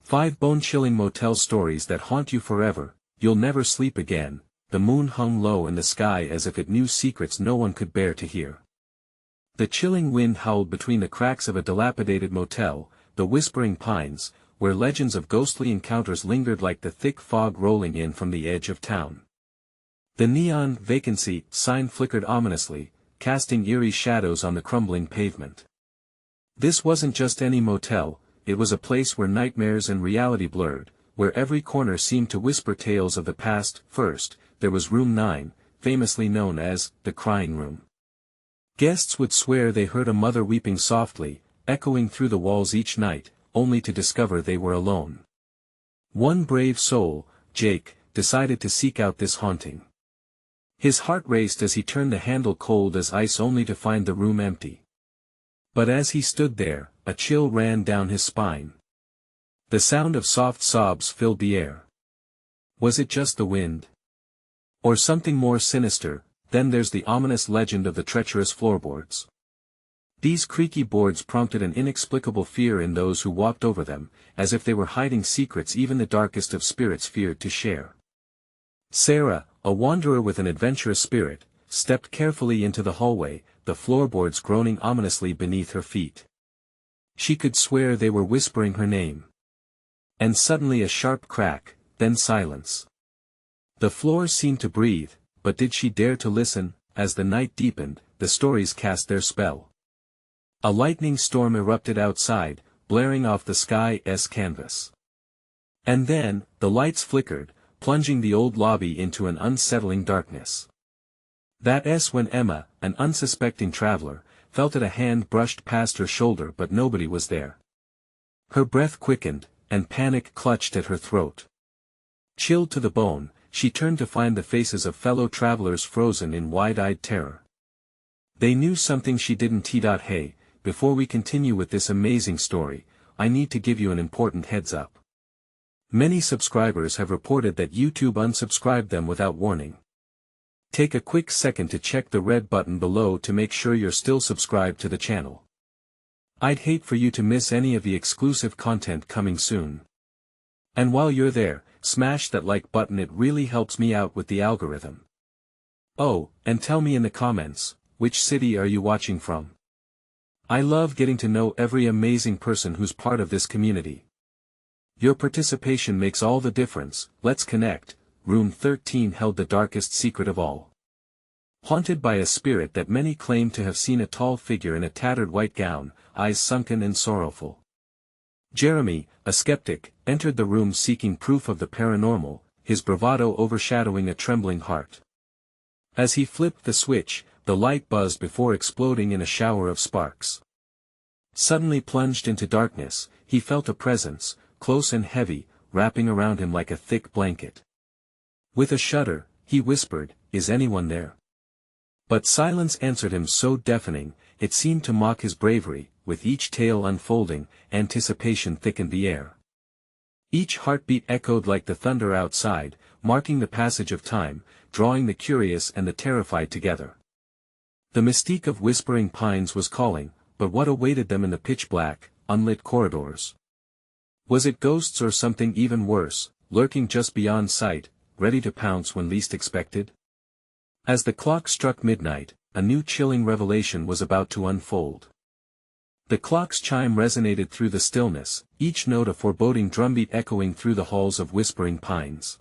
5 bone-chilling motel stories that haunt you forever. You'll never sleep again. The moon hung low in the sky as if it knew secrets no one could bear to hear. The chilling wind howled between the cracks of a dilapidated motel, the whispering pines, where legends of ghostly encounters lingered like the thick fog rolling in from the edge of town. The neon vacancy sign flickered ominously, casting eerie shadows on the crumbling pavement. This wasn't just any motel, it was a place where nightmares and reality blurred, where every corner seemed to whisper tales of the past. First, there was Room 9, famously known as the Crying Room. Guests would swear they heard a mother weeping softly, echoing through the walls each night, only to discover they were alone. One brave soul, Jake, decided to seek out this haunting. His heart raced as he turned the handle cold as ice only to find the room empty. But as he stood there, a chill ran down his spine. The sound of soft sobs filled the air. Was it just the wind? Or something more sinister? Then there's the ominous legend of the treacherous floorboards. These creaky boards prompted an inexplicable fear in those who walked over them, as if they were hiding secrets even the darkest of spirits feared to share. Sarah, a wanderer with an adventurous spirit, stepped carefully into the hallway, the floorboards groaning ominously beneath her feet. She could swear they were whispering her name. And suddenly a sharp crack, then silence. The floor seemed to breathe, but did she dare to listen? As the night deepened, the stories cast their spell. A lightning storm erupted outside, blaring off the sky's canvas. And then, the lights flickered, plunging the old lobby into an unsettling darkness. That's when Emma, an unsuspecting traveler, felt that a hand brushed past her shoulder but nobody was there. Her breath quickened, and panic clutched at her throat. Chilled to the bone, she turned to find the faces of fellow travelers frozen in wide-eyed terror. They knew something she didn't. Hey, before we continue with this amazing story, I need to give you an important heads up. Many subscribers have reported that YouTube unsubscribed them without warning. Take a quick second to check the red button below to make sure you're still subscribed to the channel. I'd hate for you to miss any of the exclusive content coming soon. And while you're there, smash that like button, it really helps me out with the algorithm. Oh, and tell me in the comments, which city are you watching from? I love getting to know every amazing person who's part of this community. Your participation makes all the difference. Let's connect. Room 13 held the darkest secret of all. Haunted by a spirit that many claim to have seen, a tall figure in a tattered white gown, eyes sunken and sorrowful. Jeremy, a skeptic, entered the room seeking proof of the paranormal, his bravado overshadowing a trembling heart. As he flipped the switch, the light buzzed before exploding in a shower of sparks. Suddenly plunged into darkness, he felt a presence, close and heavy, wrapping around him like a thick blanket. With a shudder, he whispered, "Is anyone there?" But silence answered him, so deafening, it seemed to mock his bravery. With each tale unfolding, anticipation thickened the air. Each heartbeat echoed like the thunder outside, marking the passage of time, drawing the curious and the terrified together. The mystique of Whispering Pines was calling, but what awaited them in the pitch-black, unlit corridors? Was it ghosts or something even worse, lurking just beyond sight, ready to pounce when least expected? As the clock struck midnight, a new chilling revelation was about to unfold. The clock's chime resonated through the stillness, each note a foreboding drumbeat echoing through the halls of Whispering Pines.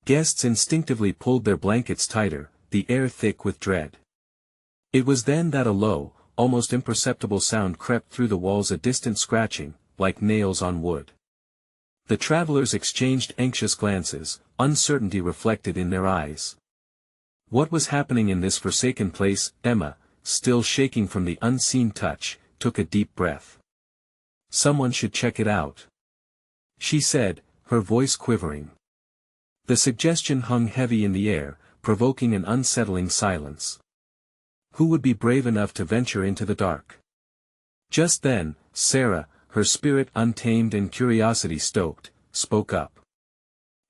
Guests instinctively pulled their blankets tighter, the air thick with dread. It was then that a low, almost imperceptible sound crept through the walls, a distant scratching, like nails on wood. The travelers exchanged anxious glances, uncertainty reflected in their eyes. What was happening in this forsaken place? Emma, still shaking from the unseen touch, took a deep breath. "Someone should check it out," she said, her voice quivering. The suggestion hung heavy in the air, provoking an unsettling silence. Who would be brave enough to venture into the dark? Just then, Sarah, her spirit untamed and curiosity stoked, spoke up.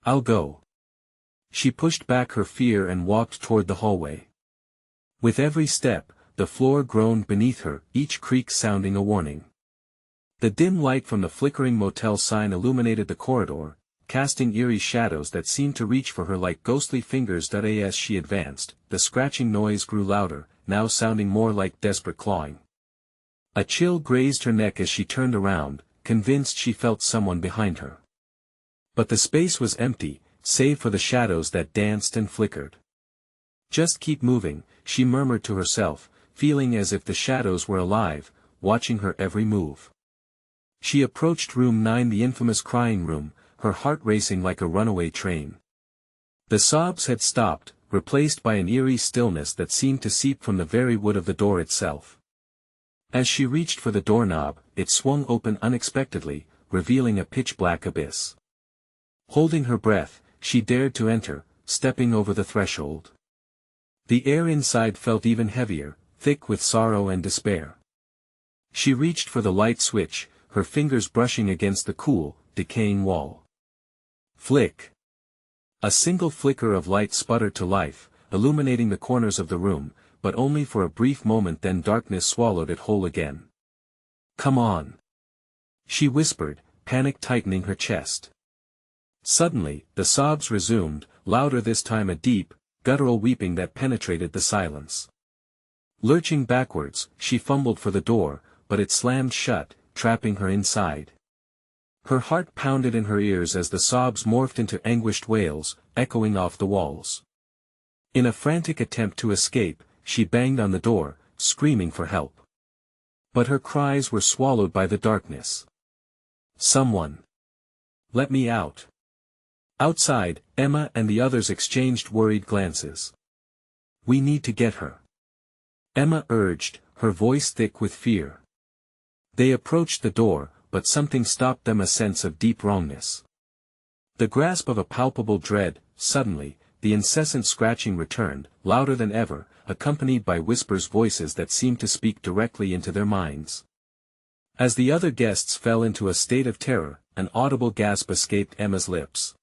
"I'll go." She pushed back her fear and walked toward the hallway. With every step, the floor groaned beneath her, each creak sounding a warning. The dim light from the flickering motel sign illuminated the corridor, casting eerie shadows that seemed to reach for her like ghostly fingers. As she advanced, the scratching noise grew louder, now sounding more like desperate clawing. A chill grazed her neck as she turned around, convinced she felt someone behind her. But the space was empty, save for the shadows that danced and flickered. "Just keep moving," she murmured to herself, feeling as if the shadows were alive, watching her every move. She approached room 9, the infamous crying room, her heart racing like a runaway train. The sobs had stopped, replaced by an eerie stillness that seemed to seep from the very wood of the door itself. As she reached for the doorknob, it swung open unexpectedly, revealing a pitch-black abyss. Holding her breath, she dared to enter, stepping over the threshold. The air inside felt even heavier, thick with sorrow and despair. She reached for the light switch, her fingers brushing against the cool, decaying wall. Flick! A single flicker of light sputtered to life, illuminating the corners of the room, but only for a brief moment, then darkness swallowed it whole again. "Come on!" she whispered, panic tightening her chest. Suddenly, the sobs resumed, louder this time, a deep, guttural weeping that penetrated the silence. Lurching backwards, she fumbled for the door, but it slammed shut, trapping her inside. Her heart pounded in her ears as the sobs morphed into anguished wails, echoing off the walls. In a frantic attempt to escape, she banged on the door, screaming for help. But her cries were swallowed by the darkness. "Someone! Let me out!" Outside, Emma and the others exchanged worried glances. "We need to get her," Emma urged, her voice thick with fear. They approached the door, but something stopped them, a sense of deep wrongness. The grasp of a palpable dread. Suddenly, the incessant scratching returned, louder than ever, accompanied by whispers, voices that seemed to speak directly into their minds. As the other guests fell into a state of terror, an audible gasp escaped Emma's lips.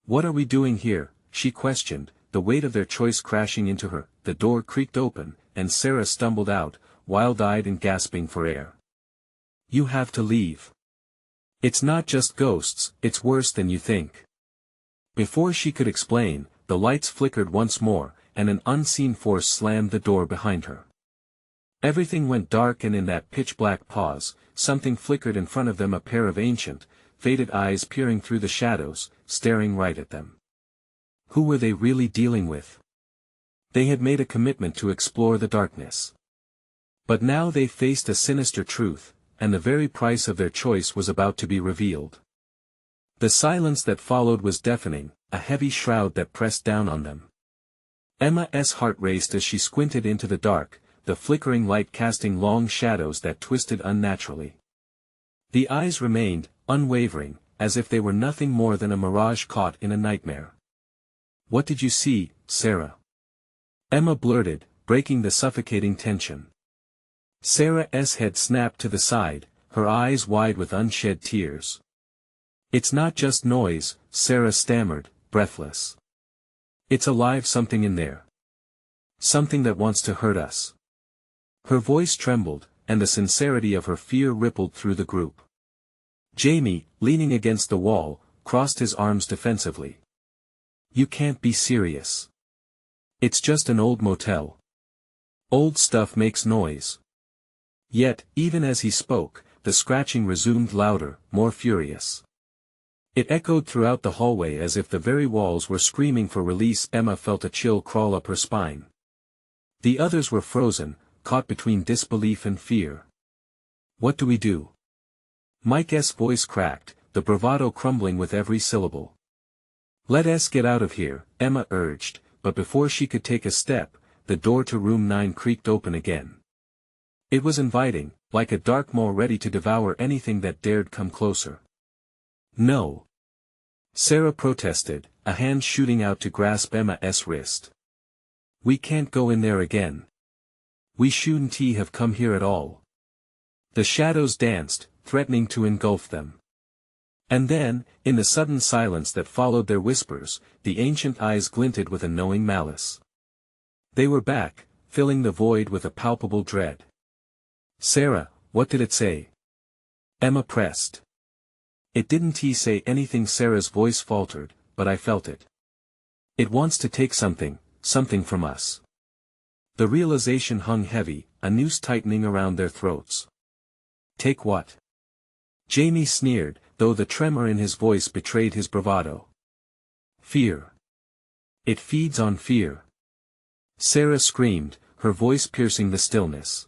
"What are we doing here?" she questioned, the weight of their choice crashing into her. The door creaked open, and Sarah stumbled out, wild-eyed and gasping for air. "You have to leave. It's not just ghosts, it's worse than you think." Before she could explain, the lights flickered once more, and an unseen force slammed the door behind her. Everything went dark, and in that pitch-black pause, something flickered in front of them, a pair of ancient, faded eyes peering through the shadows, staring right at them. Who were they really dealing with? They had made a commitment to explore the darkness. But now they faced a sinister truth, and the very price of their choice was about to be revealed. The silence that followed was deafening, a heavy shroud that pressed down on them. Emma's heart raced as she squinted into the dark, the flickering light casting long shadows that twisted unnaturally. The eyes remained, unwavering, as if they were nothing more than a mirage caught in a nightmare. "What did you see, Sarah?" Emma blurted, breaking the suffocating tension. Sarah's head snapped to the side, her eyes wide with unshed tears. "It's not just noise," Sarah stammered, breathless. "It's alive, something in there. Something that wants to hurt us." Her voice trembled, and the sincerity of her fear rippled through the group. Jamie, leaning against the wall, crossed his arms defensively. "You can't be serious. It's just an old motel. Old stuff makes noise." Yet, even as he spoke, the scratching resumed, louder, more furious. It echoed throughout the hallway as if the very walls were screaming for release. Emma felt a chill crawl up her spine. The others were frozen, caught between disbelief and fear. "What do we do?" Mike's voice cracked, the bravado crumbling with every syllable. "Let us get out of here," Emma urged, but before she could take a step, the door to room 9 creaked open again. It was inviting, like a dark maw ready to devour anything that dared come closer. "No," Sarah protested, a hand shooting out to grasp Emma's wrist. "We can't go in there again. We shouldn't have come here at all." The shadows danced, threatening to engulf them. And then, in the sudden silence that followed their whispers, the ancient eyes glinted with a knowing malice. They were back, filling the void with a palpable dread. "Sarah, what did it say?" Emma pressed. It didn't he say anything? Sarah's voice faltered, but I felt it. It wants to take something from us. The realization hung heavy, a noose tightening around their throats. Take what? Jamie sneered, though the tremor in his voice betrayed his bravado. Fear. It feeds on fear. Sarah screamed, her voice piercing the stillness.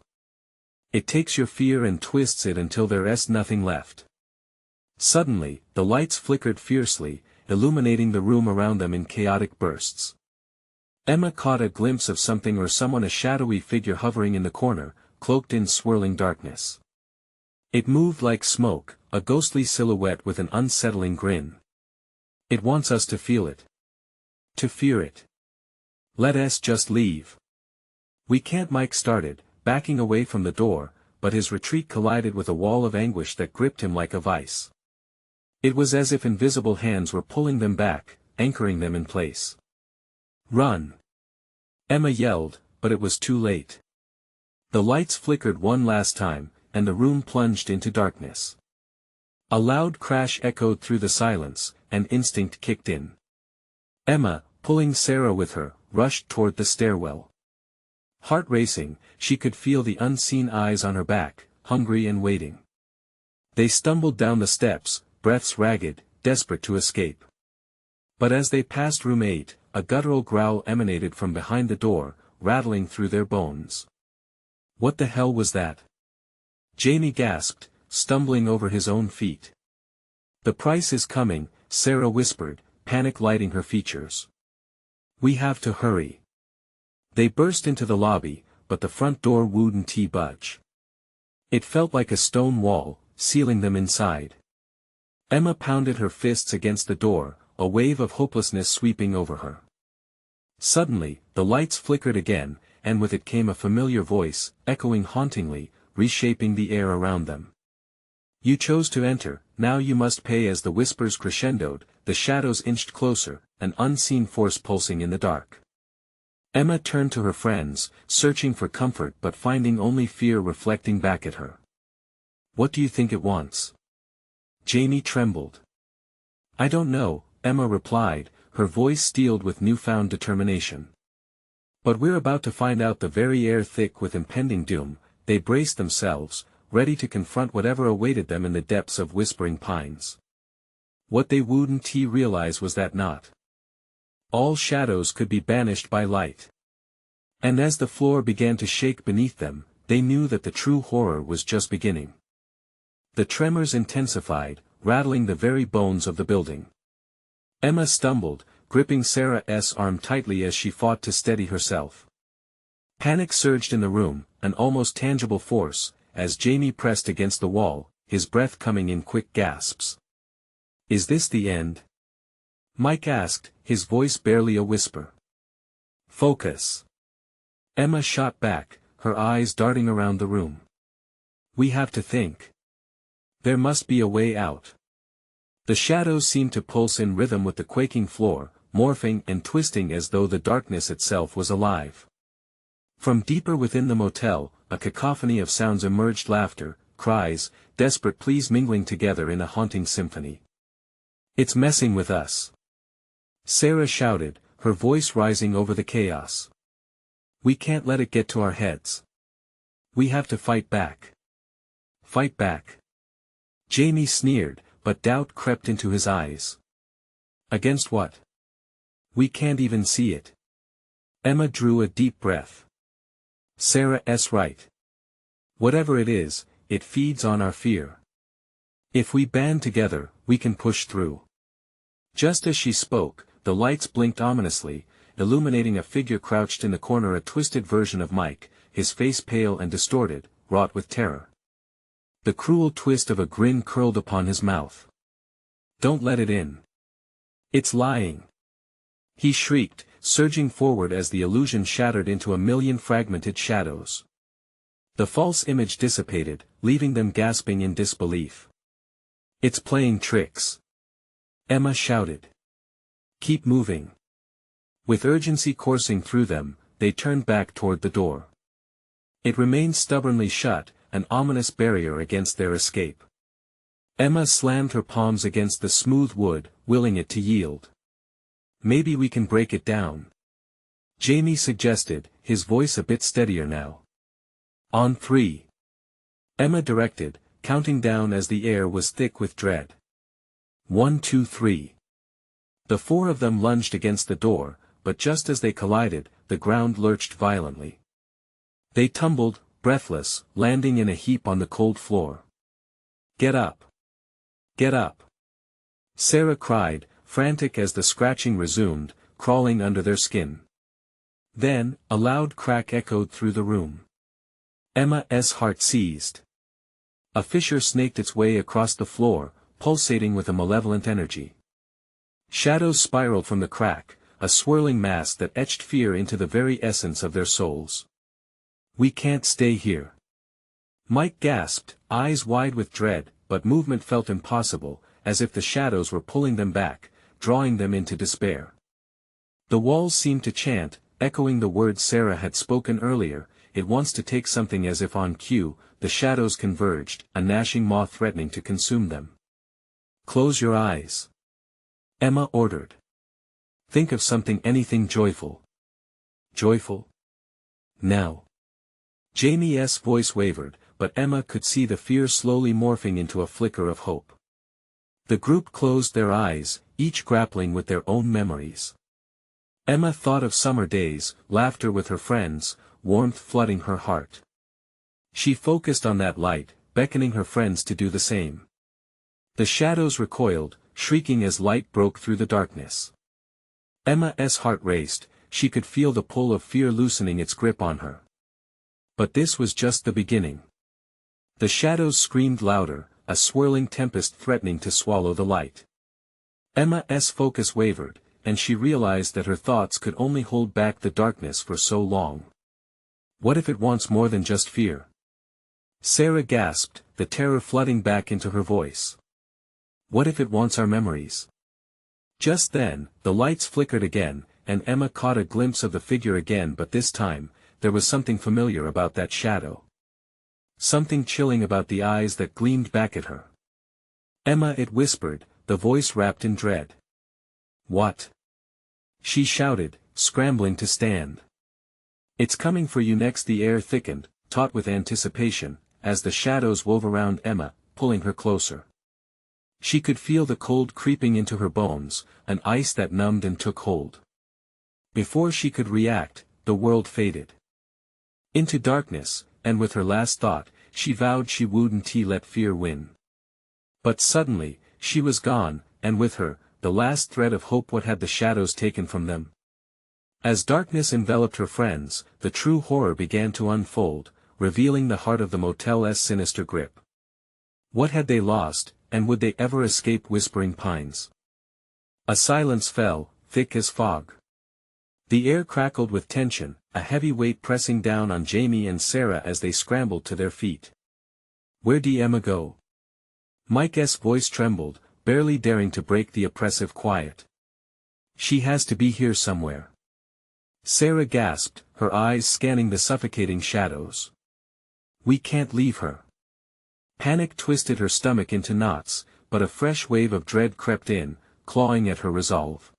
It takes your fear and twists it until there's nothing left. Suddenly, the lights flickered fiercely, illuminating the room around them in chaotic bursts. Emma caught a glimpse of something or someone, a shadowy figure hovering in the corner, cloaked in swirling darkness. It moved like smoke, a ghostly silhouette with an unsettling grin. It wants us to feel it. To fear it. Let us just leave. We can't. Mike started, backing away from the door, but his retreat collided with a wall of anguish that gripped him like a vice. It was as if invisible hands were pulling them back, anchoring them in place. Run! Emma yelled, but it was too late. The lights flickered one last time, and the room plunged into darkness. A loud crash echoed through the silence, and instinct kicked in. Emma, pulling Sarah with her, rushed toward the stairwell. Heart racing, she could feel the unseen eyes on her back, hungry and waiting. They stumbled down the steps, breaths ragged, desperate to escape. But as they passed room 8, a guttural growl emanated from behind the door, rattling through their bones. What the hell was that? Jamie gasped, stumbling over his own feet. The price is coming, Sarah whispered, panic lighting her features. We have to hurry. They burst into the lobby, but the front door wouldn't budge. It felt like a stone wall, sealing them inside. Emma pounded her fists against the door, a wave of hopelessness sweeping over her. Suddenly, the lights flickered again, and with it came a familiar voice, echoing hauntingly, reshaping the air around them. You chose to enter, now you must pay. As the whispers crescendoed, the shadows inched closer, an unseen force pulsing in the dark. Emma turned to her friends, searching for comfort but finding only fear reflecting back at her. What do you think it wants? Jamie trembled. I don't know, Emma replied, her voice steeled with newfound determination. But we're about to find out. The very air thick with impending doom, they braced themselves, ready to confront whatever awaited them in the depths of whispering pines. What they wouldn't realize was that not all shadows could be banished by light. And as the floor began to shake beneath them, they knew that the true horror was just beginning. The tremors intensified, rattling the very bones of the building. Emma stumbled, gripping Sarah's arm tightly as she fought to steady herself. Panic surged in the room, an almost tangible force, as Jamie pressed against the wall, his breath coming in quick gasps. Is this the end? Mike asked, his voice barely a whisper. Focus. Emma shot back, her eyes darting around the room. We have to think. There must be a way out. The shadows seemed to pulse in rhythm with the quaking floor, morphing and twisting as though the darkness itself was alive. From deeper within the motel, a cacophony of sounds emerged: laughter, cries, desperate pleas mingling together in a haunting symphony. It's messing with us. Sarah shouted, her voice rising over the chaos. We can't let it get to our heads. We have to fight back. Fight back. Jamie sneered, but doubt crept into his eyes. Against what? We can't even see it. Emma drew a deep breath. Sarah's right. Whatever it is, it feeds on our fear. If we band together, we can push through. Just as she spoke, the lights blinked ominously, illuminating a figure crouched in the corner, a twisted version of Mike, his face pale and distorted, wrought with terror. The cruel twist of a grin curled upon his mouth. Don't let it in. It's lying. He shrieked, surging forward as the illusion shattered into a million fragmented shadows. The false image dissipated, leaving them gasping in disbelief. It's playing tricks. Emma shouted. Keep moving. With urgency coursing through them, they turned back toward the door. It remained stubbornly shut, an ominous barrier against their escape. Emma slammed her palms against the smooth wood, willing it to yield. Maybe we can break it down, Jamie suggested, his voice a bit steadier now. On 3. Emma directed, counting down as the air was thick with dread. 1, 2, 3. The four of them lunged against the door, but just as they collided, the ground lurched violently. They tumbled, breathless, landing in a heap on the cold floor. Get up! Get up! Sarah cried, frantic as the scratching resumed, crawling under their skin. Then, a loud crack echoed through the room. Emma's heart seized. A fissure snaked its way across the floor, pulsating with a malevolent energy. Shadows spiraled from the crack, a swirling mass that etched fear into the very essence of their souls. We can't stay here. Mike gasped, eyes wide with dread, but movement felt impossible, as if the shadows were pulling them back, drawing them into despair. The walls seemed to chant, echoing the words Sarah had spoken earlier, it wants to take something. As if on cue, the shadows converged, a gnashing maw threatening to consume them. Close your eyes, Emma ordered. Think of something, anything joyful. Joyful? Now. Jamie's voice wavered, but Emma could see the fear slowly morphing into a flicker of hope. The group closed their eyes, each grappling with their own memories. Emma thought of summer days, laughter with her friends, warmth flooding her heart. She focused on that light, beckoning her friends to do the same. The shadows recoiled, shrieking as light broke through the darkness. Emma's heart raced, she could feel the pull of fear loosening its grip on her. But this was just the beginning. The shadows screamed louder, a swirling tempest threatening to swallow the light. Emma's focus wavered, and she realized that her thoughts could only hold back the darkness for so long. What if it wants more than just fear? Sarah gasped, the terror flooding back into her voice. What if it wants our memories? Just then, the lights flickered again, and Emma caught a glimpse of the figure again, but this time, there was something familiar about that shadow. Something chilling about the eyes that gleamed back at her. Emma, it whispered, the voice wrapped in dread. What? She shouted, scrambling to stand. It's coming for you next. The air thickened, taut with anticipation, as the shadows wove around Emma, pulling her closer. She could feel the cold creeping into her bones, an ice that numbed and took hold. Before she could react, the world faded into darkness, and with her last thought, she vowed she wouldn't let fear win. But suddenly, she was gone, and with her, the last thread of hope. What had the shadows taken from them? As darkness enveloped her friends, the true horror began to unfold, revealing the heart of the motel's sinister grip. What had they lost, and would they ever escape Whispering Pines? A silence fell, thick as fog. The air crackled with tension, a heavy weight pressing down on Jamie and Sarah as they scrambled to their feet. Where'd Emma go? Mike's voice trembled, barely daring to break the oppressive quiet. She has to be here somewhere. Sarah gasped, her eyes scanning the suffocating shadows. We can't leave her. Panic twisted her stomach into knots, but a fresh wave of dread crept in, clawing at her resolve.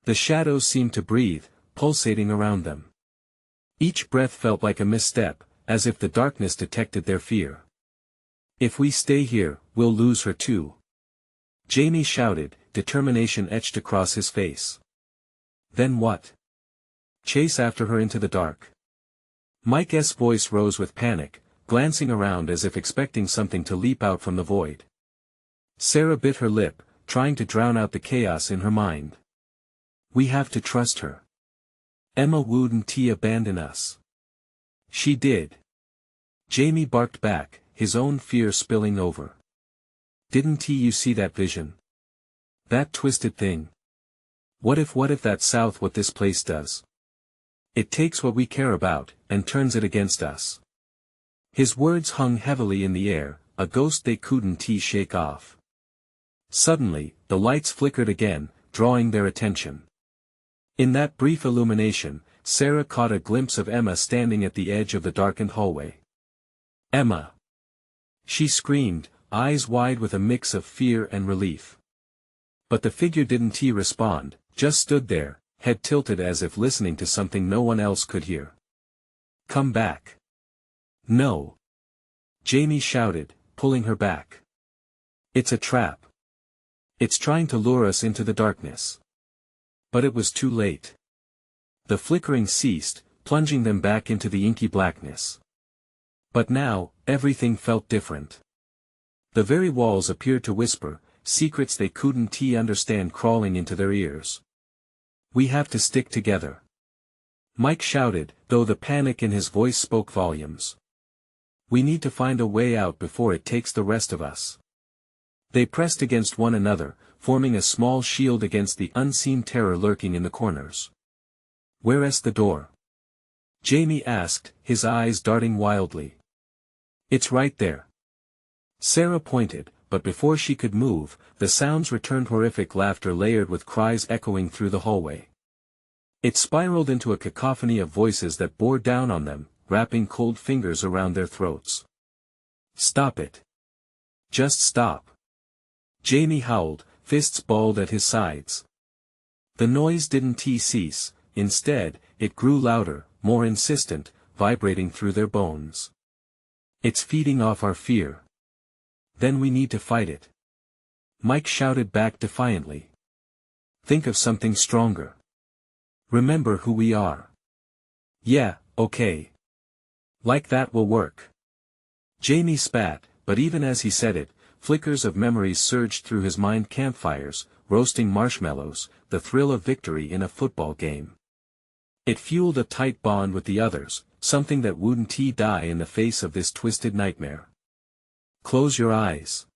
The shadows seemed to breathe, pulsating around them. Each breath felt like a misstep, as if the darkness detected their fear. If we stay here, we'll lose her too. Jamie shouted, determination etched across his face. Then what? Chase after her into the dark. Mike's voice rose with panic, glancing around as if expecting something to leap out from the void. Sarah bit her lip, trying to drown out the chaos in her mind. We have to trust her. Emma wouldn't abandon us. She did. Jamie barked back, his own fear spilling over. Didn't you see that vision? That twisted thing? What if that's south what this place does? It takes what we care about, and turns it against us. His words hung heavily in the air, a ghost they couldn't shake off. Suddenly, the lights flickered again, drawing their attention. In that brief illumination, Sarah caught a glimpse of Emma standing at the edge of the darkened hallway. Emma! She screamed, eyes wide with a mix of fear and relief. But the figure didn't respond, just stood there, head tilted as if listening to something no one else could hear. "Come back." "No." Jamie shouted, pulling her back. "It's a trap. It's trying to lure us into the darkness." But it was too late. The flickering ceased, plunging them back into the inky blackness. But now, everything felt different. The very walls appeared to whisper, secrets they couldn't understand crawling into their ears. "We have to stick together," Mike shouted, though the panic in his voice spoke volumes. "We need to find a way out before it takes the rest of us." They pressed against one another, forming a small shield against the unseen terror lurking in the corners. "Where's the door?" Jamie asked, his eyes darting wildly. "It's right there." Sarah pointed, but before she could move, the sounds returned, horrific laughter layered with cries echoing through the hallway. It spiraled into a cacophony of voices that bore down on them, wrapping cold fingers around their throats. "Stop it. Just stop." Jamie howled, fists balled at his sides. The noise didn't cease, instead, it grew louder, more insistent, vibrating through their bones. "It's feeding off our fear. Then we need to fight it." Mike shouted back defiantly. "Think of something stronger. Remember who we are." "Yeah, okay. Like that will work." Jamie spat, but even as he said it, flickers of memories surged through his mind: campfires, roasting marshmallows, the thrill of victory in a football game. It fueled a tight bond with the others, something that wouldn't die in the face of this twisted nightmare. "Close your eyes,"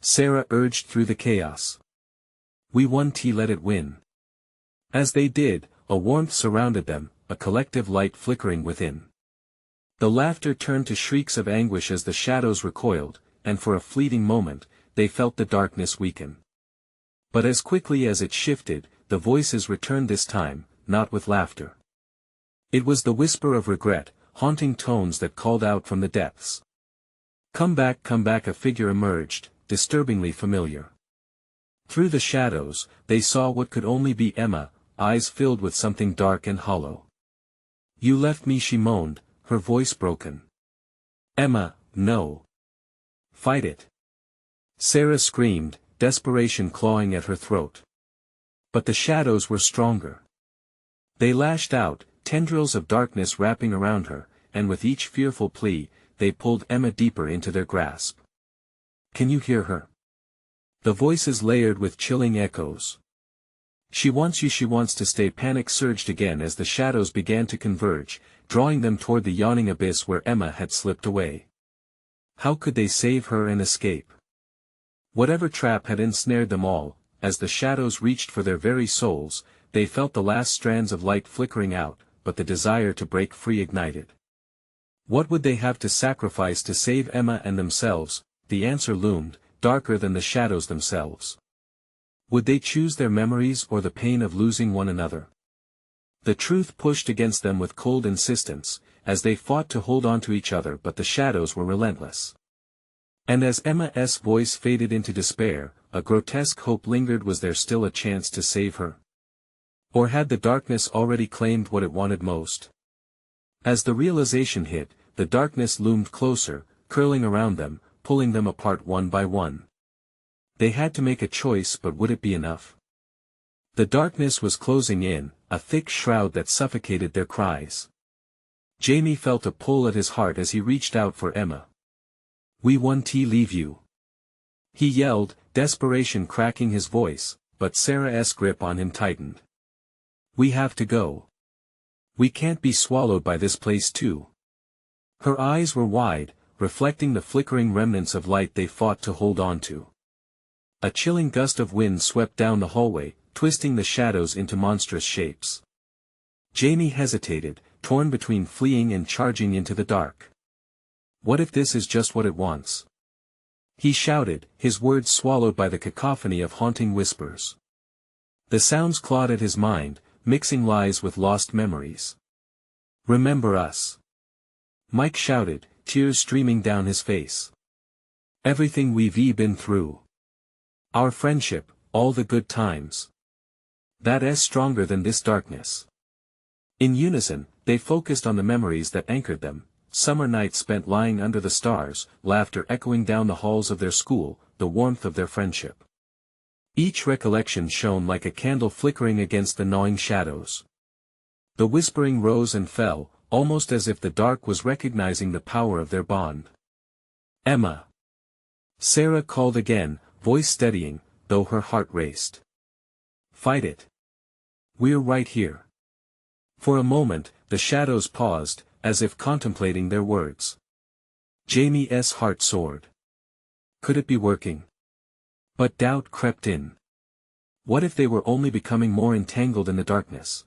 Sarah urged through the chaos. "We won't let it win." As they did, a warmth surrounded them, a collective light flickering within. The laughter turned to shrieks of anguish as the shadows recoiled, and for a fleeting moment, they felt the darkness weaken. But as quickly as it shifted, the voices returned, this time, not with laughter. It was the whisper of regret, haunting tones that called out from the depths. Come back, a figure emerged, disturbingly familiar. Through the shadows, they saw what could only be Emma, eyes filled with something dark and hollow. "You left me," she moaned, her voice broken. "Emma, no. Fight it." Sarah screamed, desperation clawing at her throat. But the shadows were stronger. They lashed out, tendrils of darkness wrapping around her, and with each fearful plea, they pulled Emma deeper into their grasp. "Can you hear her?" The voices layered with chilling echoes. "She wants you, she wants to stay." Panic surged again as the shadows began to converge, drawing them toward the yawning abyss where Emma had slipped away. How could they save her and escape? Whatever trap had ensnared them all, as the shadows reached for their very souls, they felt the last strands of light flickering out, but the desire to break free ignited. What would they have to sacrifice to save Emma and themselves? The answer loomed, darker than the shadows themselves. Would they choose their memories or the pain of losing one another? The truth pushed against them with cold insistence, as they fought to hold on to each other, but the shadows were relentless. And as Emma's voice faded into despair, a grotesque hope lingered. Was there still a chance to save her? Or had the darkness already claimed what it wanted most? As the realization hit, the darkness loomed closer, curling around them, pulling them apart one by one. They had to make a choice, but would it be enough? The darkness was closing in, a thick shroud that suffocated their cries. Jamie felt a pull at his heart as he reached out for Emma. "We won't leave you," he yelled, desperation cracking his voice, but Sarah's grip on him tightened. "We have to go. We can't be swallowed by this place too." Her eyes were wide, reflecting the flickering remnants of light they fought to hold on to. A chilling gust of wind swept down the hallway, twisting the shadows into monstrous shapes. Jamie hesitated, torn between fleeing and charging into the dark. What if this is just what it wants? He shouted, his words swallowed by the cacophony of haunting whispers. The sounds clawed at his mind, mixing lies with lost memories. "Remember us," Mike shouted, tears streaming down his face. Everything we've been through. Our friendship, all the good times. That's stronger than this darkness. In unison, they focused on the memories that anchored them, summer nights spent lying under the stars, laughter echoing down the halls of their school, the warmth of their friendship. Each recollection shone like a candle flickering against the gnawing shadows. The whispering rose and fell, almost as if the dark was recognizing the power of their bond. Emma. Sarah called again, voice steadying, though her heart raced. Fight it. We're right here. For a moment, the shadows paused, as if contemplating their words. Jamie's heart soared. Could it be working? But doubt crept in. What if they were only becoming more entangled in the darkness?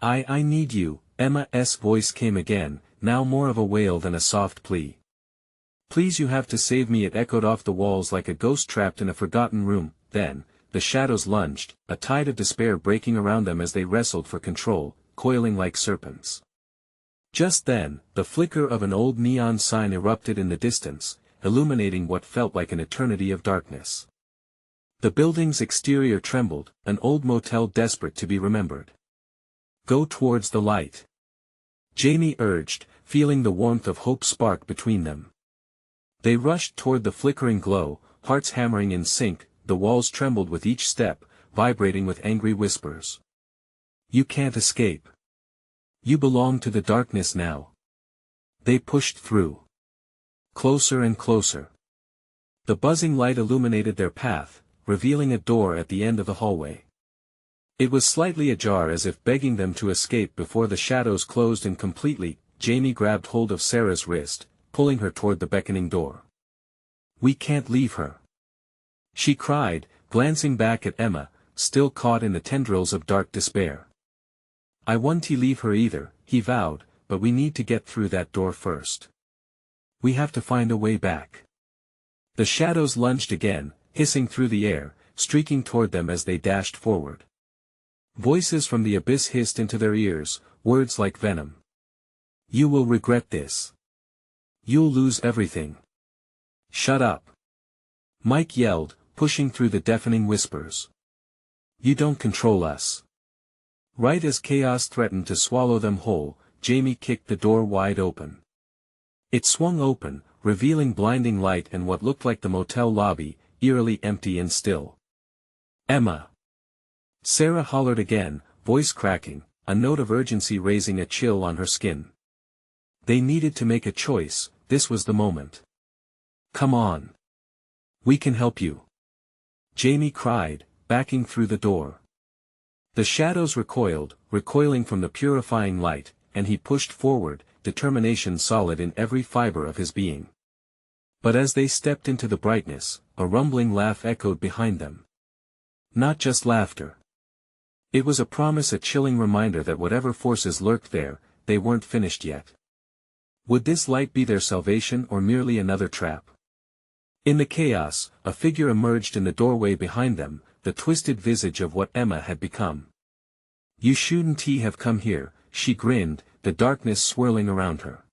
I need you, Emma's voice came again, now more of a wail than a soft plea. Please, you have to save me, it echoed off the walls like a ghost trapped in a forgotten room. Then, the shadows lunged, a tide of despair breaking around them as they wrestled for control, coiling like serpents. Just then, the flicker of an old neon sign erupted in the distance, illuminating what felt like an eternity of darkness. The building's exterior trembled, an old motel desperate to be remembered. Go towards the light. Jamie urged, feeling the warmth of hope spark between them. They rushed toward the flickering glow, hearts hammering in sync, the walls trembled with each step, vibrating with angry whispers. You can't escape. You belong to the darkness now. They pushed through. Closer and closer. The buzzing light illuminated their path, revealing a door at the end of the hallway. It was slightly ajar, as if begging them to escape before the shadows closed in completely. Jamie grabbed hold of Sarah's wrist, pulling her toward the beckoning door. We can't leave her. She cried, glancing back at Emma, still caught in the tendrils of dark despair. I won't leave her either, he vowed, but we need to get through that door first. We have to find a way back. The shadows lunged again, hissing through the air, streaking toward them as they dashed forward. Voices from the abyss hissed into their ears, words like venom. You will regret this. You'll lose everything. Shut up. Mike yelled, pushing through the deafening whispers. You don't control us. Right as chaos threatened to swallow them whole, Jamie kicked the door wide open. It swung open, revealing blinding light and what looked like the motel lobby, eerily empty and still. Emma. Sarah hollered again, voice cracking, a note of urgency raising a chill on her skin. They needed to make a choice, this was the moment. Come on. We can help you. Jamie cried, backing through the door. The shadows recoiled, recoiling from the purifying light, and he pushed forward, determination solid in every fiber of his being. But as they stepped into the brightness, a rumbling laugh echoed behind them. Not just laughter. It was a promise, a chilling reminder that whatever forces lurked there, they weren't finished yet. Would this light be their salvation or merely another trap? In the chaos, a figure emerged in the doorway behind them, the twisted visage of what Emma had become. You shouldn't have come here, she grinned, the darkness swirling around her.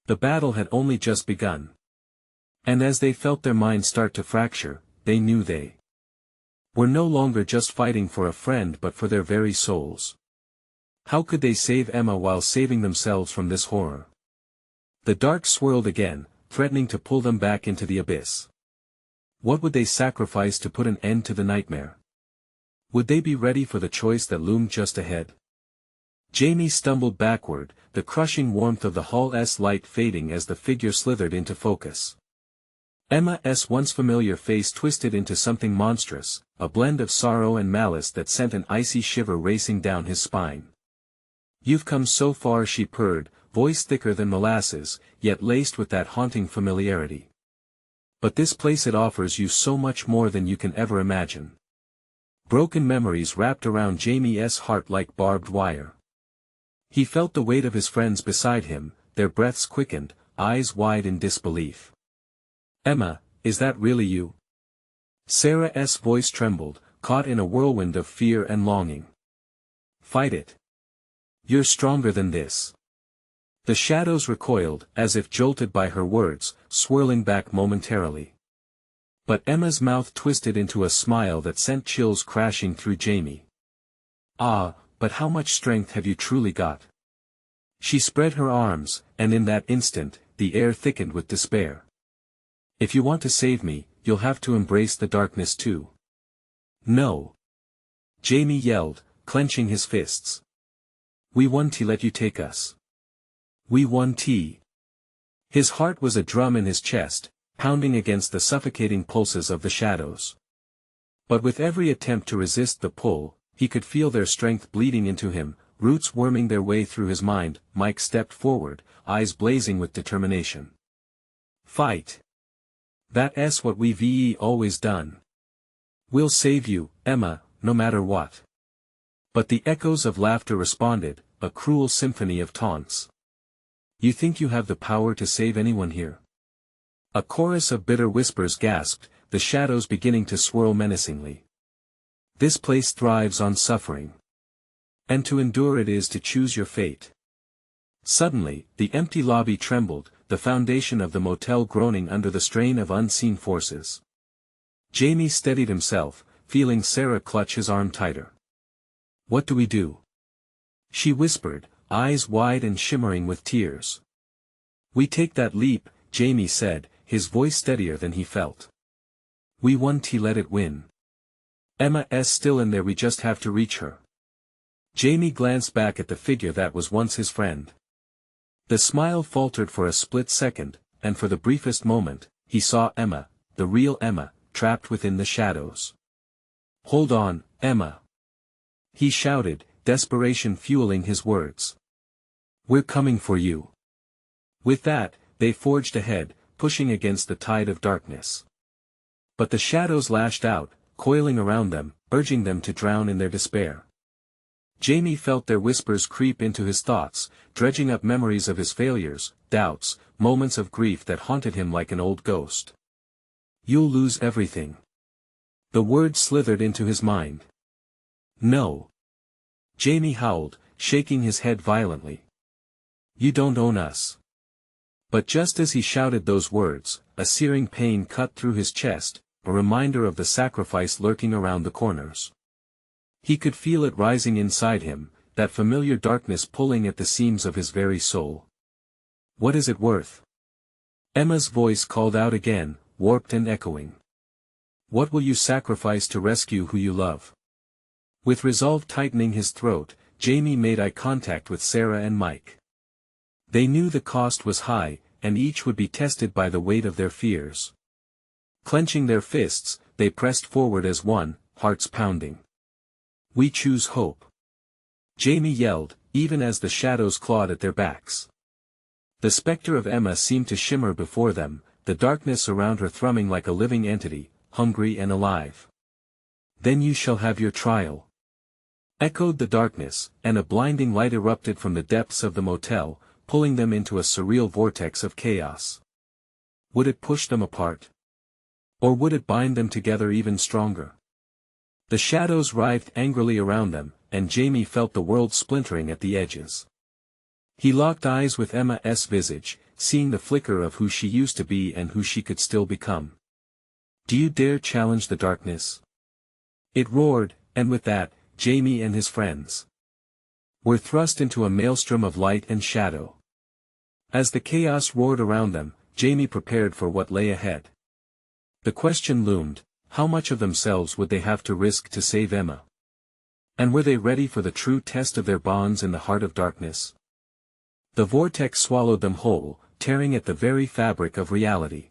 The battle had only just begun. And as they felt their minds start to fracture, they knew they were no longer just fighting for a friend but for their very souls. How could they save Emma while saving themselves from this horror? The dark swirled again, threatening to pull them back into the abyss. What would they sacrifice to put an end to the nightmare? Would they be ready for the choice that loomed just ahead? Jamie stumbled backward, the crushing warmth of the hall's light fading as the figure slithered into focus. Emma's once familiar face twisted into something monstrous, a blend of sorrow and malice that sent an icy shiver racing down his spine. You've come so far, she purred, voice thicker than molasses, yet laced with that haunting familiarity. But this place, it offers you so much more than you can ever imagine. Broken memories wrapped around Jamie's heart like barbed wire. He felt the weight of his friends beside him, their breaths quickened, eyes wide in disbelief. Emma, is that really you? Sarah's voice trembled, caught in a whirlwind of fear and longing. Fight it. You're stronger than this. The shadows recoiled, as if jolted by her words, swirling back momentarily. But Emma's mouth twisted into a smile that sent chills crashing through Jamie. "Ah, but how much strength have you truly got?" She spread her arms, and in that instant, the air thickened with despair. "If you want to save me, you'll have to embrace the darkness too." "No!" Jamie yelled, clenching his fists. "We won to let you take us. We won tea." His heart was a drum in his chest, pounding against the suffocating pulses of the shadows. But with every attempt to resist the pull, he could feel their strength bleeding into him, roots worming their way through his mind. Mike stepped forward, eyes blazing with determination. "Fight! That's what we've always done. We'll save you, Emma, no matter what." But the echoes of laughter responded, a cruel symphony of taunts. "You think you have the power to save anyone here?" A chorus of bitter whispers gasped, the shadows beginning to swirl menacingly. "This place thrives on suffering. And to endure it is to choose your fate." Suddenly, the empty lobby trembled, the foundation of the motel groaning under the strain of unseen forces. Jamie steadied himself, feeling Sarah clutch his arm tighter. "What do we do?" she whispered, eyes wide and shimmering with tears. "We take that leap," Jamie said, his voice steadier than he felt. "We won to let it win. Emma's still in there, we just have to reach her." Jamie glanced back at the figure that was once his friend. The smile faltered for a split second, and for the briefest moment, he saw Emma, the real Emma, trapped within the shadows. "Hold on, Emma!" he shouted, desperation fueling his words. "We're coming for you." With that, they forged ahead, pushing against the tide of darkness. But the shadows lashed out, coiling around them, urging them to drown in their despair. Jamie felt their whispers creep into his thoughts, dredging up memories of his failures, doubts, moments of grief that haunted him like an old ghost. "You'll lose everything." The word slithered into his mind. "No!" Jamie howled, shaking his head violently. "You don't own us." But just as he shouted those words, a searing pain cut through his chest, a reminder of the sacrifice lurking around the corners. He could feel it rising inside him, that familiar darkness pulling at the seams of his very soul. "What is it worth?" Emma's voice called out again, warped and echoing. "What will you sacrifice to rescue who you love?" With resolve tightening his throat, Jamie made eye contact with Sarah and Mike. They knew the cost was high, and each would be tested by the weight of their fears. Clenching their fists, they pressed forward as one, hearts pounding. "We choose hope," Jamie yelled, even as the shadows clawed at their backs. The specter of Emma seemed to shimmer before them, the darkness around her thrumming like a living entity, hungry and alive. "Then you shall have your trial," echoed the darkness, and a blinding light erupted from the depths of the motel, pulling them into a surreal vortex of chaos. Would it push them apart? Or would it bind them together even stronger? The shadows writhed angrily around them, and Jamie felt the world splintering at the edges. He locked eyes with Emma's visage, seeing the flicker of who she used to be and who she could still become. "Do you dare challenge the darkness?" it roared, and with that, Jamie and his friends were thrust into a maelstrom of light and shadow. As the chaos roared around them, Jamie prepared for what lay ahead. The question loomed, how much of themselves would they have to risk to save Emma? And were they ready for the true test of their bonds in the heart of darkness? The vortex swallowed them whole, tearing at the very fabric of reality.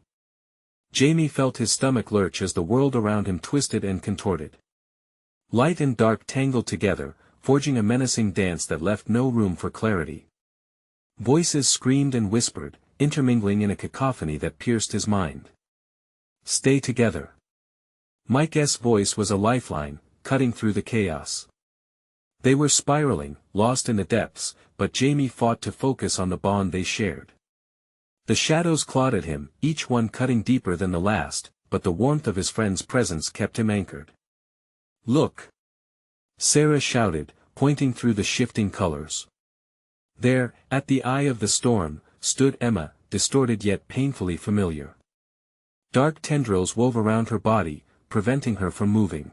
Jamie felt his stomach lurch as the world around him twisted and contorted. Light and dark tangled together, forging a menacing dance that left no room for clarity. Voices screamed and whispered, intermingling in a cacophony that pierced his mind. "Stay together." Mike's voice was a lifeline, cutting through the chaos. They were spiraling, lost in the depths, but Jamie fought to focus on the bond they shared. The shadows clawed at him, each one cutting deeper than the last, but the warmth of his friend's presence kept him anchored. "Look!" Sarah shouted, pointing through the shifting colors. There, at the eye of the storm, stood Emma, distorted yet painfully familiar. Dark tendrils wove around her body, preventing her from moving.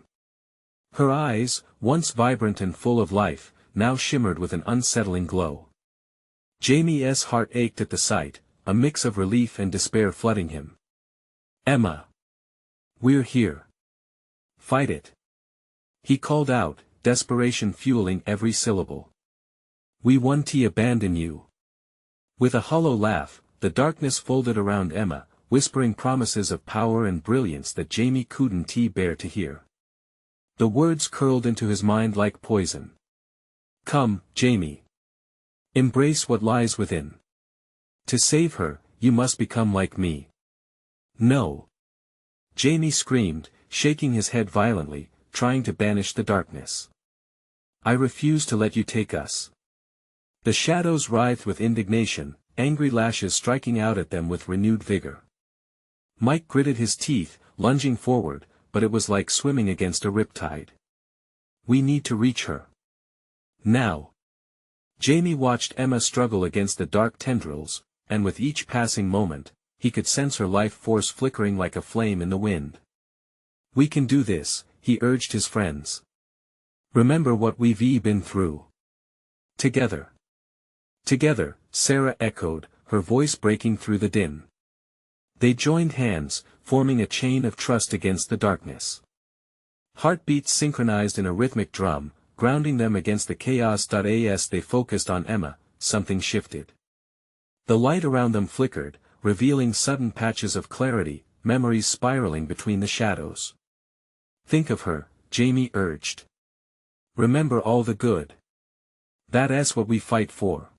Her eyes, once vibrant and full of life, now shimmered with an unsettling glow. Jamie's heart ached at the sight, a mix of relief and despair flooding him. "Emma! We're here. Fight it!" he called out, desperation fueling every syllable. "We won't abandon you." With a hollow laugh, the darkness folded around Emma, whispering promises of power and brilliance that Jamie couldn't bear to hear. The words curled into his mind like poison. "Come, Jamie. Embrace what lies within. To save her, you must become like me." "No!" Jamie screamed, shaking his head violently, trying to banish the darkness. "I refuse to let you take us." The shadows writhed with indignation, angry lashes striking out at them with renewed vigor. Mike gritted his teeth, lunging forward, but it was like swimming against a riptide. "We need to reach her. Now." Jamie watched Emma struggle against the dark tendrils, and with each passing moment, he could sense her life force flickering like a flame in the wind. "We can do this," he urged his friends. "Remember what we've been through. Together." "Together," Sarah echoed, her voice breaking through the din. They joined hands, forming a chain of trust against the darkness. Heartbeats synchronized in a rhythmic drum, grounding them against the chaos. As they focused on Emma, something shifted. The light around them flickered, revealing sudden patches of clarity, memories spiraling between the shadows. "Think of her," Jamie urged. "Remember all the good. That's what we fight for."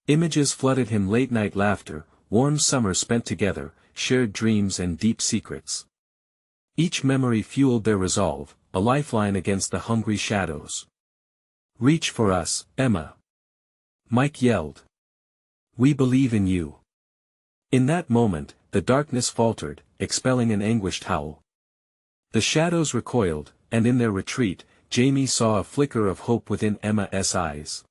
Images flooded him: late-night laughter, warm summers spent together, shared dreams and deep secrets. Each memory fueled their resolve, a lifeline against the hungry shadows. "Reach for us, Emma!" Mike yelled. "We believe in you." In that moment, the darkness faltered, expelling an anguished howl. The shadows recoiled, and in their retreat, Jamie saw a flicker of hope within Emma's eyes.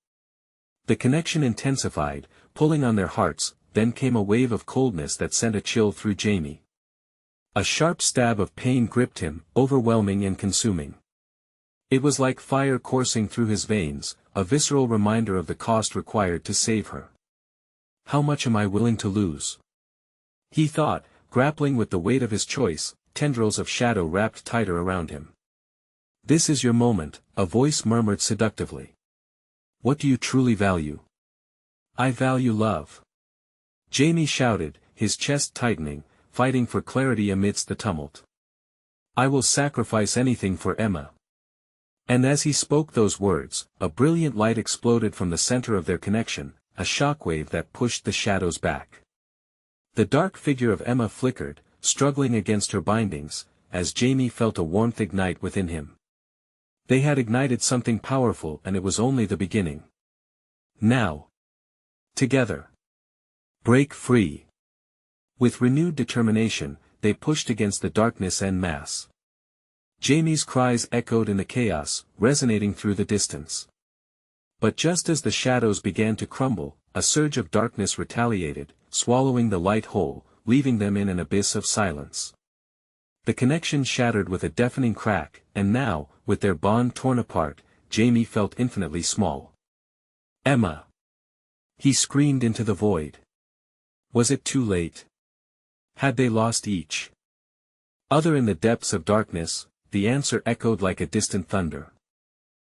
The connection intensified, pulling on their hearts. Then came a wave of coldness that sent a chill through Jamie. A sharp stab of pain gripped him, overwhelming and consuming. It was like fire coursing through his veins, a visceral reminder of the cost required to save her. "How much am I willing to lose?" he thought, grappling with the weight of his choice, tendrils of shadow wrapped tighter around him. "This is your moment," a voice murmured seductively. "What do you truly value?" "I value love," Jamie shouted, his chest tightening, fighting for clarity amidst the tumult. "I will sacrifice anything for Emma." And as he spoke those words, a brilliant light exploded from the center of their connection, a shockwave that pushed the shadows back. The dark figure of Emma flickered, struggling against her bindings, as Jamie felt a warmth ignite within him. They had ignited something powerful, and it was only the beginning. Now. Together. Break free. With renewed determination, they pushed against the darkness en masse. Jamie's cries echoed in the chaos, resonating through the distance. But just as the shadows began to crumble, a surge of darkness retaliated, swallowing the light whole, leaving them in an abyss of silence. The connection shattered with a deafening crack, and now, with their bond torn apart, Jamie felt infinitely small. "Emma!" he screamed into the void. Was it too late? Had they lost each other in the depths of darkness? The answer echoed like a distant thunder.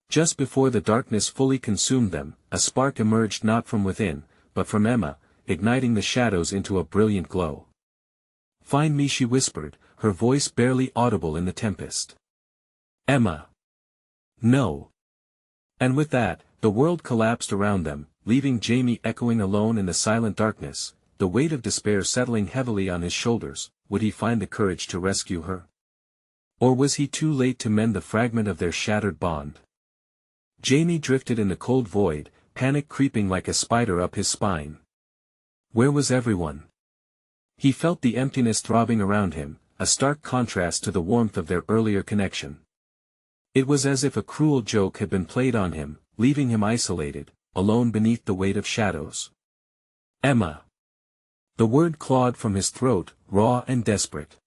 Just before the darkness fully consumed them, a spark emerged not from within, but from Emma, igniting the shadows into a brilliant glow. "Find me," she whispered, her voice barely audible in the tempest. "Emma! No!" And with that, the world collapsed around them, leaving Jamie echoing alone in the silent darkness, the weight of despair settling heavily on his shoulders. Would he find the courage to rescue her? Or was he too late to mend the fragment of their shattered bond? Jamie drifted in the cold void, panic creeping like a spider up his spine. Where was everyone? He felt the emptiness throbbing around him, a stark contrast to the warmth of their earlier connection. It was as if a cruel joke had been played on him, leaving him isolated, alone beneath the weight of shadows. Emma. The word clawed from his throat, raw and desperate.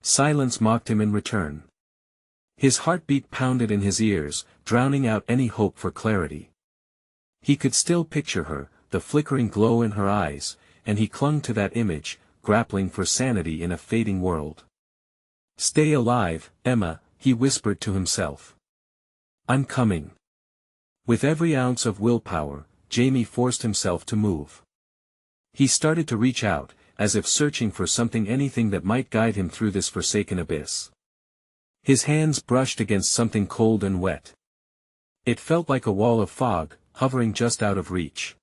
Silence mocked him in return. His heartbeat pounded in his ears, drowning out any hope for clarity. He could still picture her, the flickering glow in her eyes, and he clung to that image, grappling for sanity in a fading world. "Stay alive, Emma," he whispered to himself. "I'm coming." With every ounce of willpower, Jamie forced himself to move. He started to reach out, as if searching for anything that might guide him through this forsaken abyss. His hands brushed against something cold and wet. It felt like a wall of fog, hovering just out of reach.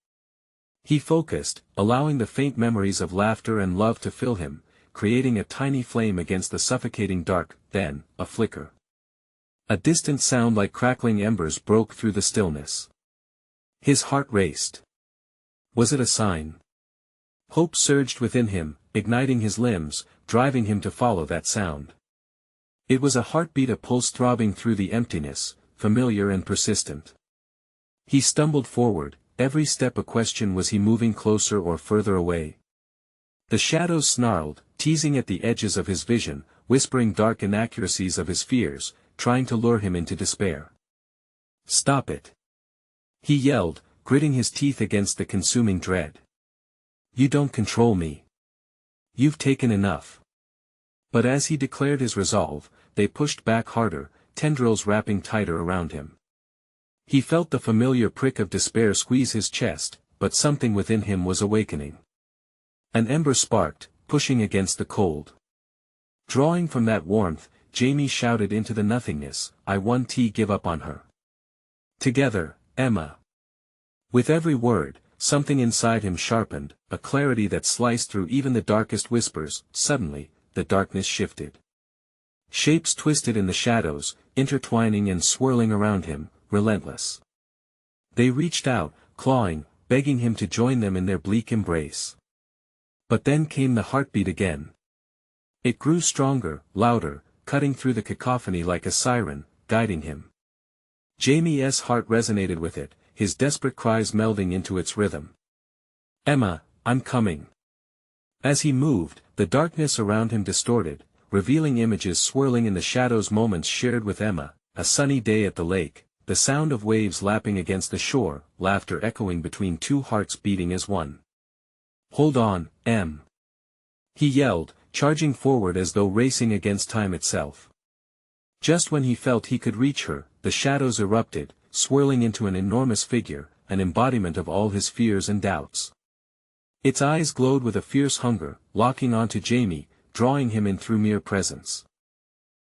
He focused, allowing the faint memories of laughter and love to fill him, creating a tiny flame against the suffocating dark, then, a flicker. A distant sound like crackling embers broke through the stillness. His heart raced. Was it a sign? Hope surged within him, igniting his limbs, driving him to follow that sound. It was a heartbeat, a pulse throbbing through the emptiness, familiar and persistent. He stumbled forward, every step a question: was he moving closer or further away? The shadows snarled, teasing at the edges of his vision, whispering dark inaccuracies of his fears, trying to lure him into despair. "Stop it!" he yelled, gritting his teeth against the consuming dread. "You don't control me. You've taken enough." But as he declared his resolve, they pushed back harder, tendrils wrapping tighter around him. He felt the familiar prick of despair squeeze his chest, but something within him was awakening. An ember sparked, pushing against the cold. Drawing from that warmth, Jamie shouted into the nothingness, "I won't give up on her. Together, Emma." With every word, something inside him sharpened, a clarity that sliced through even the darkest whispers. Suddenly, the darkness shifted. Shapes twisted in the shadows, intertwining and swirling around him, relentless. They reached out, clawing, begging him to join them in their bleak embrace. But then came the heartbeat again. It grew stronger, louder, cutting through the cacophony like a siren, guiding him. Jamie's heart resonated with it, his desperate cries melding into its rhythm. "Emma, I'm coming." As he moved, the darkness around him distorted, revealing images swirling in the shadows, moments shared with Emma, a sunny day at the lake, the sound of waves lapping against the shore, laughter echoing between two hearts beating as one. "Hold on, Em!" he yelled, charging forward as though racing against time itself. Just when he felt he could reach her, the shadows erupted, swirling into an enormous figure, an embodiment of all his fears and doubts. Its eyes glowed with a fierce hunger, locking onto Jamie, drawing him in through mere presence.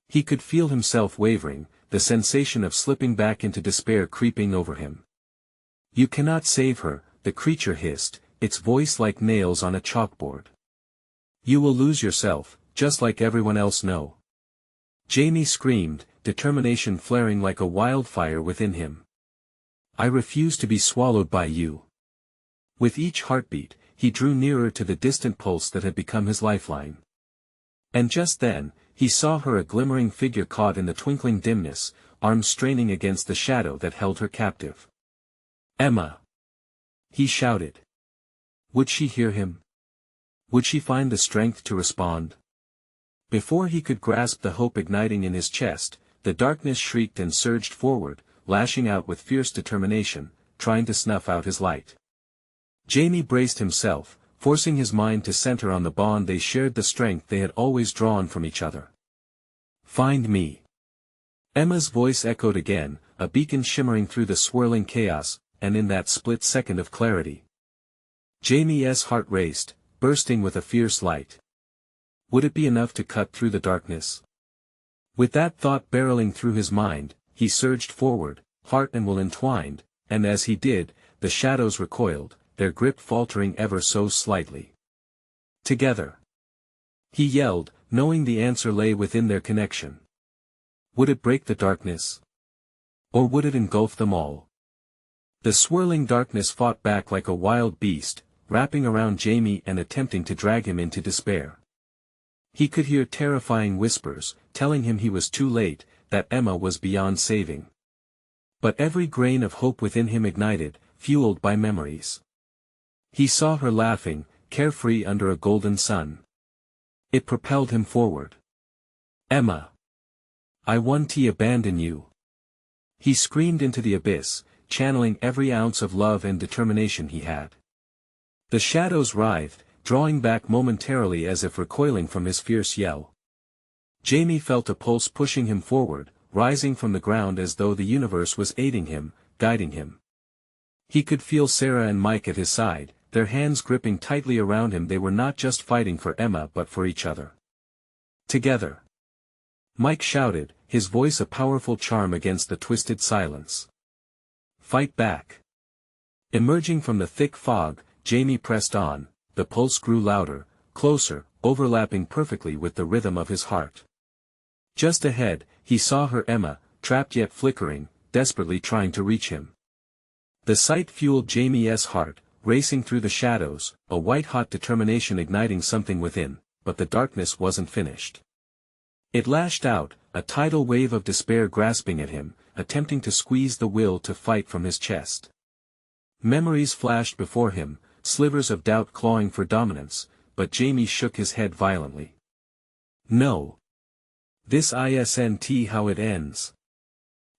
He could feel himself wavering, the sensation of slipping back into despair creeping over him. "You cannot save her," the creature hissed, its voice like nails on a chalkboard. "You will lose yourself, just like everyone else know." Jamie screamed, determination flaring like a wildfire within him. "I refuse to be swallowed by you." With each heartbeat, he drew nearer to the distant pulse that had become his lifeline. And just then, he saw her, a glimmering figure caught in the twinkling dimness, arms straining against the shadow that held her captive. "Emma!" he shouted. Would she hear him? Would she find the strength to respond? Before he could grasp the hope igniting in his chest, the darkness shrieked and surged forward, lashing out with fierce determination, trying to snuff out his light. Jamie braced himself, forcing his mind to center on the bond they shared, the strength they had always drawn from each other. "Find me." Emma's voice echoed again, a beacon shimmering through the swirling chaos, and in that split second of clarity, Jamie's heart raced, bursting with a fierce light. Would it be enough to cut through the darkness? With that thought barreling through his mind, he surged forward, heart and will entwined, and as he did, the shadows recoiled, their grip faltering ever so slightly. "Together!" he yelled, knowing the answer lay within their connection. Would it break the darkness? Or would it engulf them all? The swirling darkness fought back like a wild beast, wrapping around Jamie and attempting to drag him into despair. He could hear terrifying whispers, telling him he was too late, that Emma was beyond saving. But every grain of hope within him ignited, fueled by memories. He saw her laughing, carefree under a golden sun. It propelled him forward. "Emma! I won't abandon you!" He screamed into the abyss, channeling every ounce of love and determination he had. The shadows writhed, drawing back momentarily as if recoiling from his fierce yell. Jamie felt a pulse pushing him forward, rising from the ground as though the universe was aiding him, guiding him. He could feel Sarah and Mike at his side, their hands gripping tightly around him. They were not just fighting for Emma but for each other. Together. Mike shouted, his voice a powerful charm against the twisted silence. "Fight back!" Emerging from the thick fog, Jamie pressed on. The pulse grew louder, closer, overlapping perfectly with the rhythm of his heart. Just ahead, he saw her, Emma, trapped yet flickering, desperately trying to reach him. The sight fueled Jamie's heart, racing through the shadows, a white-hot determination igniting something within, but the darkness wasn't finished. It lashed out, a tidal wave of despair grasping at him, attempting to squeeze the will to fight from his chest. Memories flashed before him, slivers of doubt clawing for dominance, but Jamie shook his head violently. "No. This isn't how it ends.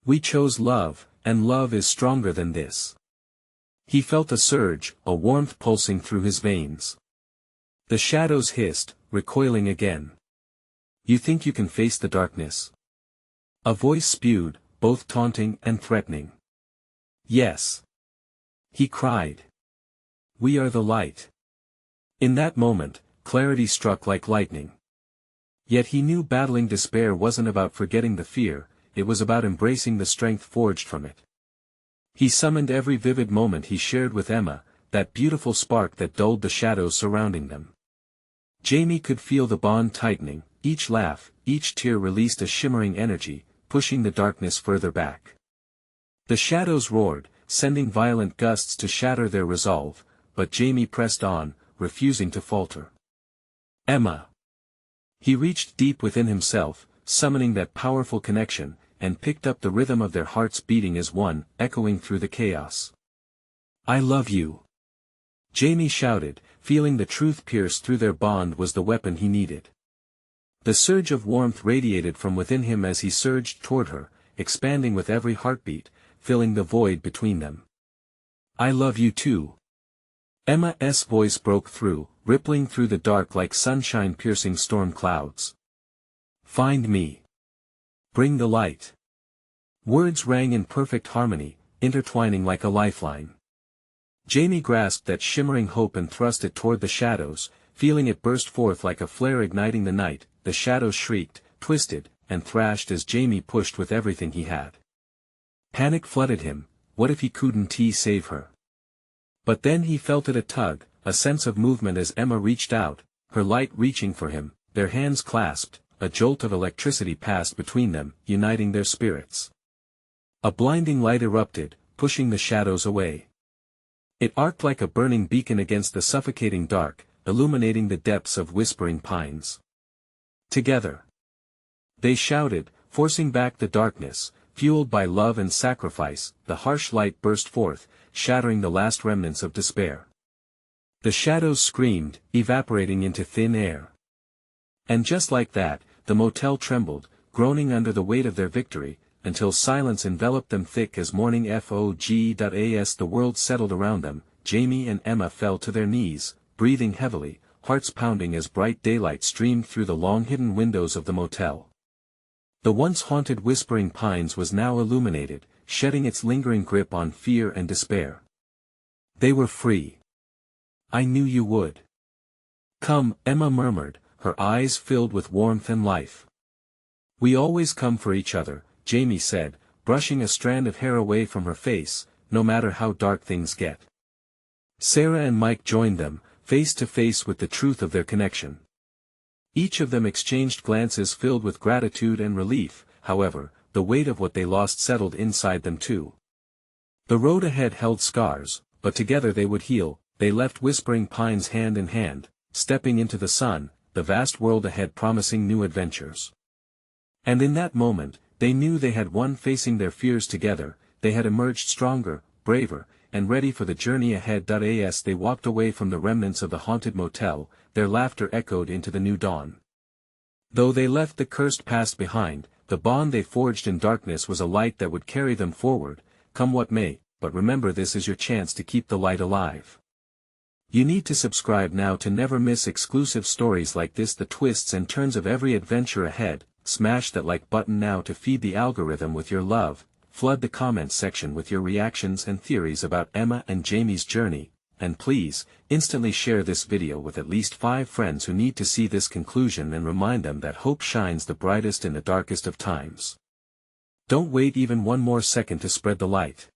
We chose love, and love is stronger than this." He felt a surge, a warmth pulsing through his veins. The shadows hissed, recoiling again. "You think you can face the darkness?" A voice spewed, both taunting and threatening. "Yes," he cried. "We are the light." In that moment, clarity struck like lightning. Yet he knew battling despair wasn't about forgetting the fear, it was about embracing the strength forged from it. He summoned every vivid moment he shared with Emma, that beautiful spark that dulled the shadows surrounding them. Jamie could feel the bond tightening, each laugh, each tear released a shimmering energy, pushing the darkness further back. The shadows roared, sending violent gusts to shatter their resolve, but Jamie pressed on, refusing to falter. "Emma!" He reached deep within himself, summoning that powerful connection, and picked up the rhythm of their hearts beating as one, echoing through the chaos. "I love you!" Jamie shouted, feeling the truth pierce through their bond was the weapon he needed. The surge of warmth radiated from within him as he surged toward her, expanding with every heartbeat, filling the void between them. "I love you too." Emma's voice broke through, rippling through the dark like sunshine piercing storm clouds. "Find me. Bring the light." Words rang in perfect harmony, intertwining like a lifeline. Jamie grasped that shimmering hope and thrust it toward the shadows, feeling it burst forth like a flare igniting the night. The shadows shrieked, twisted, and thrashed as Jamie pushed with everything he had. Panic flooded him. What if he couldn't save her? But then he felt it, a tug, a sense of movement as Emma reached out, her light reaching for him, their hands clasped, a jolt of electricity passed between them, uniting their spirits. A blinding light erupted, pushing the shadows away. It arced like a burning beacon against the suffocating dark, illuminating the depths of whispering pines. Together. They shouted, forcing back the darkness, fueled by love and sacrifice. The harsh light burst forth, shattering the last remnants of despair. The shadows screamed, evaporating into thin air. And just like that, the motel trembled, groaning under the weight of their victory, until silence enveloped them thick as morning fog. As the world settled around them, Jamie and Emma fell to their knees, breathing heavily, hearts pounding as bright daylight streamed through the long-hidden windows of the motel. The once haunted Whispering Pines was now illuminated, shedding its lingering grip on fear and despair. They were free. "I knew you would." "Come," Emma murmured, her eyes filled with warmth and life. "We always come for each other," Jamie said, brushing a strand of hair away from her face, "no matter how dark things get." Sarah and Mike joined them, face to face with the truth of their connection. Each of them exchanged glances filled with gratitude and relief. However, the weight of what they lost settled inside them too. The road ahead held scars, but together they would heal. They left Whispering Pines hand in hand, stepping into the sun, the vast world ahead promising new adventures. And in that moment, they knew they had won. Facing their fears together, they had emerged stronger, braver, and ready for the journey ahead. As they walked away from the remnants of the haunted motel, their laughter echoed into the new dawn. Though they left the cursed past behind, the bond they forged in darkness was a light that would carry them forward, come what may. But remember, this is your chance to keep the light alive. You need to subscribe now to never miss exclusive stories like this, the twists and turns of every adventure ahead. Smash that like button now to feed the algorithm with your love, flood the comments section with your reactions and theories about Emma and Jamie's journey, and please, instantly share this video with at least 5 friends who need to see this conclusion and remind them that hope shines the brightest in the darkest of times. Don't wait even one more second to spread the light.